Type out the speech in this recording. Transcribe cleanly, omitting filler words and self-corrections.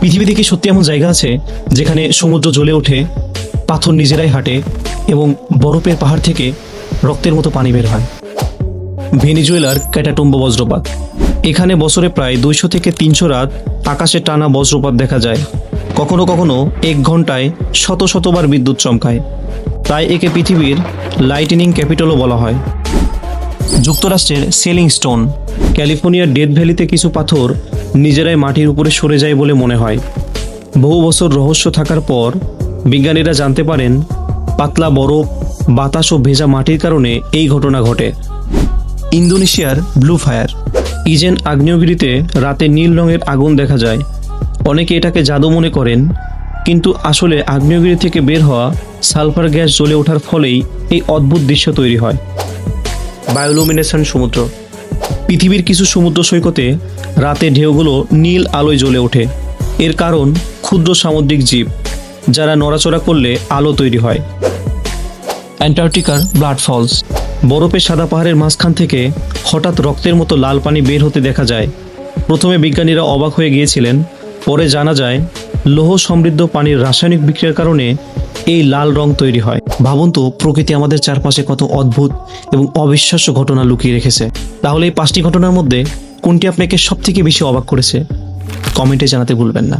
পৃথিবীতে কি সত্যি এমন জায়গা আছে যেখানে সমুদ্র জ্বলে ওঠে, পাথর নিজেরাই হাঁটে এবং বরফের পাহাড় থেকে রক্তের মতো পানি বের হয়? ভেনিজুয়েলার ক্যাটাটুম্বো বজ্রপাত। এখানে বছরে প্রায় 200 থেকে 300 রাত আকাশে টানা বজ্রপাত দেখা যায়। কখনো কখনো 1 ঘন্টায় শত শতবার বিদ্যুৎ চমকায়। তাই একে পৃথিবীর লাইটনিং ক্যাপিটালও বলা হয়। যুক্তরাষ্ট্রের সেলিং স্টোন। ক্যালিফোর্নিয়ার ডেথ ভ্যালিতে কিছু পাথর নিজেরাই মাটির উপরে সরে যায় বলে মনে হয়। বহু বছর রহস্য থাকার পর বিজ্ঞানীরা জানতে পারেন পাতলা বরফ, বাতাস ও ভেজা মাটির কারণে এই ঘটনা ঘটে। ইন্দোনেশিয়ার ব্লু ফায়ার। ইজেন আগ্নেয়গিরিতে রাতে নীল রঙের আগুন দেখা যায়। অনেকে এটাকে জাদু মনে করেন, কিন্তু আসলে আগ্নেয়গিরি থেকে বের হওয়া সালফার গ্যাস জ্বলে ওঠার ফলেই এই অদ্ভুত দৃশ্য তৈরি হয়। বায়োলুমিনেসেন্ট সমুদ্র। পৃথিবীর কিছু সমুদ্র সৈকতে রাতে ঢেউগুলো নীল আলোয় জ্বলে ওঠে। এর কারণ ক্ষুদ্র সামুদ্রিক জীব যারা নড়াচড়া করলে আলো তৈরি হয়। অ্যান্টার্কটিকার ব্লাড ফলস। বরফের সাদা পাহাড়ের মাঝখান থেকে হঠাৎ রক্তের মতো লাল পানি বের হতে দেখা যায়। প্রথমে বিজ্ঞানীরা অবাক হয়ে গিয়েছিলেন, পরে জানা যায় লৌহ সমৃদ্ধ পানির রাসায়নিক বিক্রিয়ার কারণে এই লাল রং তৈরি হয়। ভাবুন তো, প্রকৃতি আমাদের চারপাশে কত অদ্ভুত এবং অবিশ্বাস্য ঘটনা লুকিয়ে রেখেছে। তাহলে এই 5টি ঘটনার মধ্যে কোনটি আপনাকে সবথেকে বেশি অবাক করেছে? কমেন্টে জানাতে ভুলবেন না।